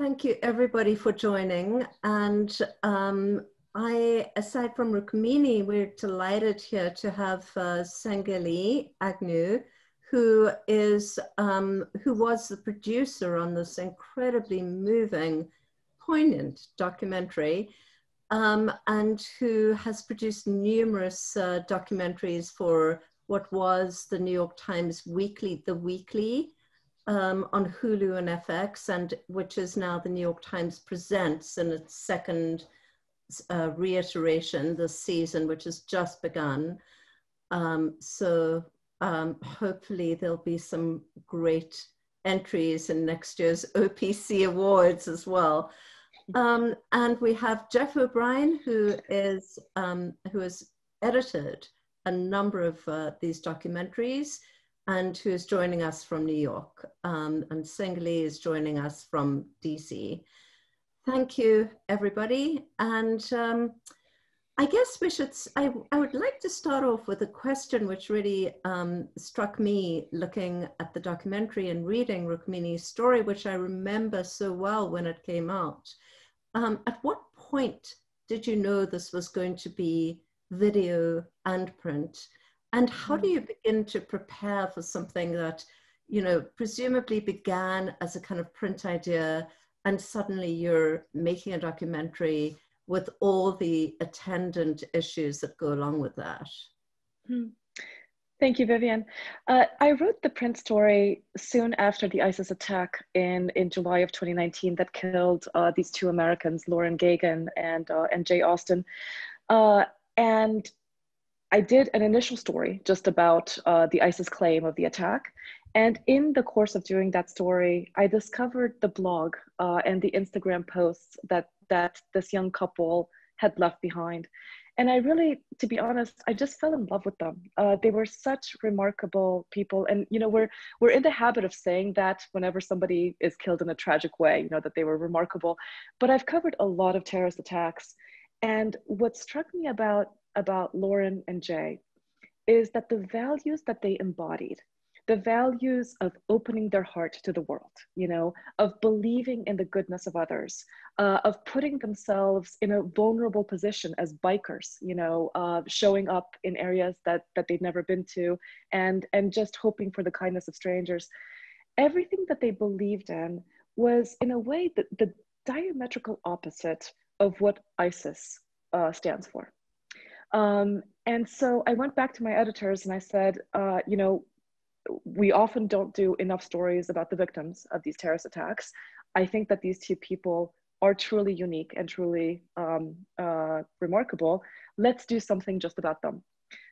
thank you everybody for joining. And aside from Rukmini, we're delighted here to have Singeli Agnew, who was the producer on this incredibly moving, poignant documentary, and who has produced numerous documentaries for what was the New York Times Weekly, The Weekly, on Hulu and FX, and which is now the New York Times Presents in its second reiteration this season, which has just begun. Hopefully there'll be some great entries in next year's OPC Awards as well. And we have Geoff O'Brien, who has edited a number of these documentaries and who is joining us from New York. And Singeli is joining us from DC. Thank you, everybody. And I guess I would like to start off with a question which really struck me looking at the documentary and reading Rukmini's story, which I remember so well when it came out. At what point did you know this was going to be video and print? And how do you begin to prepare for something that, you know, presumably began as a kind of print idea, and suddenly you're making a documentary with all the attendant issues that go along with that? Thank you, Vivienne. I wrote the print story soon after the ISIS attack in July of 2019 that killed these two Americans, Lauren Gagan and Jay Austin. And I did an initial story just about the ISIS claim of the attack. And in the course of doing that story, I discovered the blog and the Instagram posts that this young couple had left behind. And I really, to be honest, I just fell in love with them. They were such remarkable people. And, you know, we're in the habit of saying that whenever somebody is killed in a tragic way, you know, that they were remarkable. But I've covered a lot of terrorist attacks. And what struck me about Lauren and Jay is that the values that they embodied, the values of opening their heart to the world, you know, of believing in the goodness of others, of putting themselves in a vulnerable position as bikers, you know, showing up in areas that they'd never been to, and just hoping for the kindness of strangers. Everything that they believed in was, in a way, the diametrical opposite of what ISIS stands for. And so I went back to my editors and I said, you know, we often don't do enough stories about the victims of these terrorist attacks. I think that these two people are truly unique and truly remarkable. Let's do something just about them.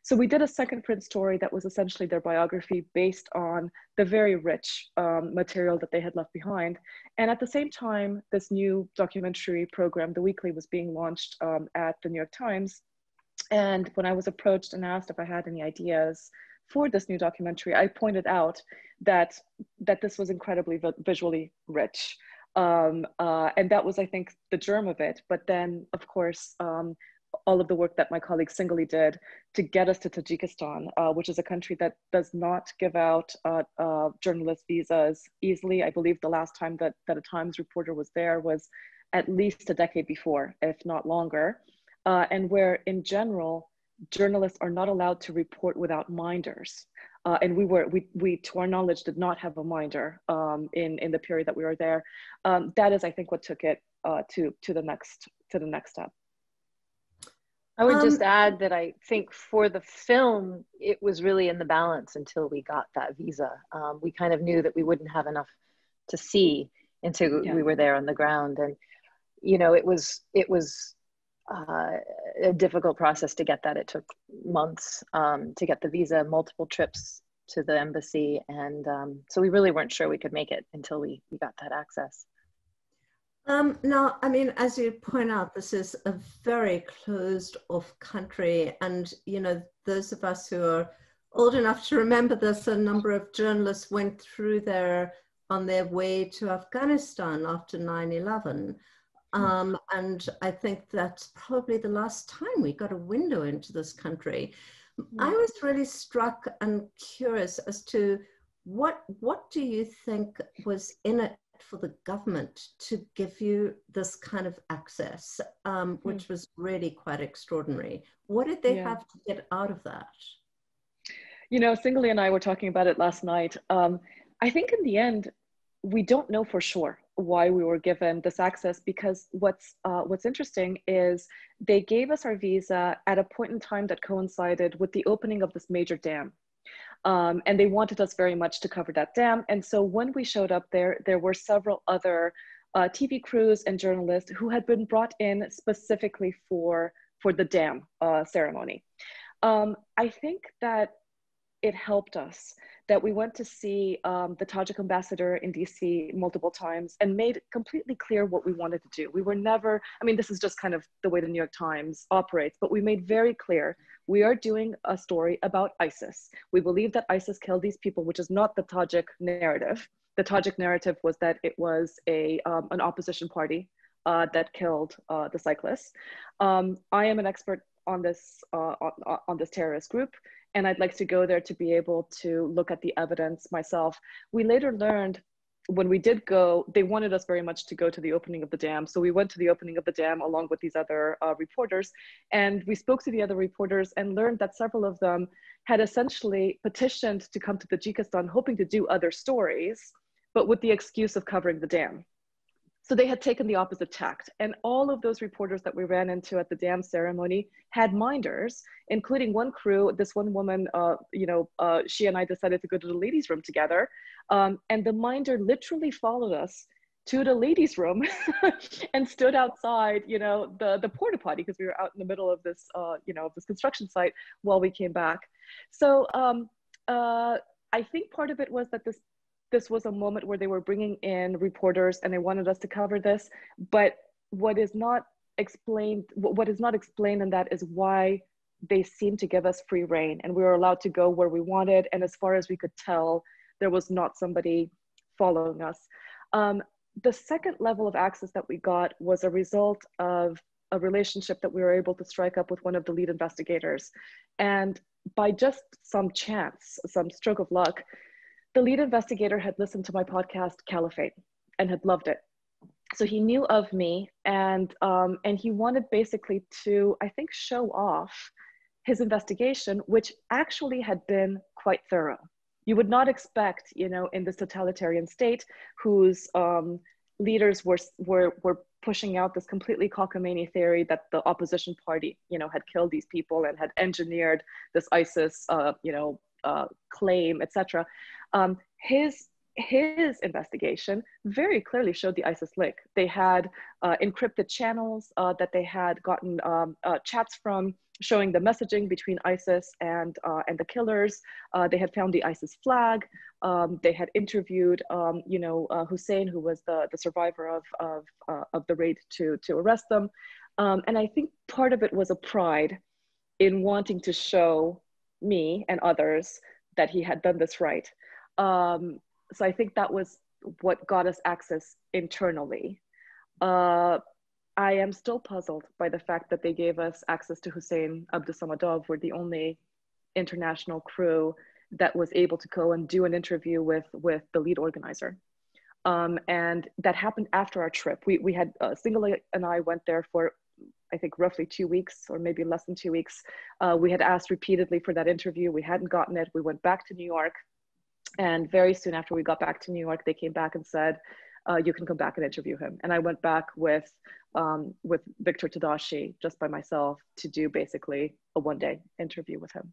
So we did a second print story that was essentially their biography based on the very rich material that they had left behind. And at the same time, this new documentary program, The Weekly, was being launched at the New York Times. And when I was approached and asked if I had any ideas for this new documentary, I pointed out that this was incredibly visually rich. And that was, I think, the germ of it. But then, of course, all of the work that my colleague Singeli did to get us to Tajikistan, which is a country that does not give out journalist visas easily. I believe the last time that a Times reporter was there was at least a decade before, if not longer. And where, in general, journalists are not allowed to report without minders. And we, to our knowledge, did not have a minder in the period that we were there. That is, I think, what took it to the next step. I would just add that I think for the film, it was really in the balance until we got that visa. We kind of knew that we wouldn't have enough to see until we were there on the ground. And, you know, it was a difficult process to get that. It took months to get the visa, multiple trips to the embassy. And so we really weren't sure we could make it until we got that access. Now, I mean, as you point out, this is a very closed off country. And, you know, those of us who are old enough to remember this, a number of journalists went through there on their way to Afghanistan after 9/11. And I think that's probably the last time we got a window into this country. I was really struck and curious as to what do you think was in it for the government to give you this kind of access, which was really quite extraordinary. What did they have to get out of that? You know, Singeli and I were talking about it last night. I think in the end, we don't know for sure why we were given this access, because what's interesting is they gave us our visa at a point in time that coincided with the opening of this major dam. And they wanted us very much to cover that dam. And so when we showed up there, there were several other TV crews and journalists who had been brought in specifically for the dam ceremony. I think that it helped us that we went to see the Tajik ambassador in DC multiple times and made completely clear what we wanted to do. We were never, I mean, this is just kind of the way the New York Times operates, but we made very clear, we are doing a story about ISIS. We believe that ISIS killed these people, which is not the Tajik narrative. The Tajik narrative was that it was an opposition party that killed the cyclists. I am an expert on this terrorist group, and I'd like to go there to be able to look at the evidence myself. We later learned when we did go, they wanted us very much to go to the opening of the dam. So we went to the opening of the dam along with these other reporters. And we spoke to the other reporters and learned that several of them had essentially petitioned to come to Tajikistan, hoping to do other stories, but with the excuse of covering the dam. So they had taken the opposite tact. And all of those reporters that we ran into at the dam ceremony had minders, including one crew, this one woman, she and I decided to go to the ladies' room together. And the minder literally followed us to the ladies' room and stood outside, the porta potty, because we were out in the middle of this, this construction site while we came back. So I think part of it was that this was a moment where they were bringing in reporters and they wanted us to cover this. But what is not explained in that is why they seemed to give us free rein and we were allowed to go where we wanted. And as far as we could tell, there was not somebody following us. The second level of access that we got was a result of a relationship that we were able to strike up with one of the lead investigators. And by just some chance, some stroke of luck, the lead investigator had listened to my podcast, Caliphate, and had loved it. So he knew of me, and he wanted basically to, I think, show off his investigation, which actually had been quite thorough. You would not expect, in this totalitarian state, whose leaders were pushing out this completely cockamamie theory that the opposition party, had killed these people and had engineered this ISIS, claim, etc. His investigation very clearly showed the ISIS link. They had encrypted channels that they had gotten chats from, showing the messaging between ISIS and the killers. They had found the ISIS flag. They had interviewed, Hussein, who was the survivor of the raid to arrest them. And I think part of it was a pride in wanting to show me and others that he had done this right. So I think that was what got us access internally. I am still puzzled by the fact that they gave us access to Hussein Abdusamadov. We're the only international crew that was able to go and do an interview with the lead organizer. And that happened after our trip. We had, Singeli and I went there for, I think, roughly 2 weeks or maybe less than 2 weeks. We had asked repeatedly for that interview. We hadn't gotten it. We went back to New York. And very soon after we got back to New York, they came back and said, you can come back and interview him. And I went back with Victor Tadashi, just by myself, to do basically a one-day interview with him.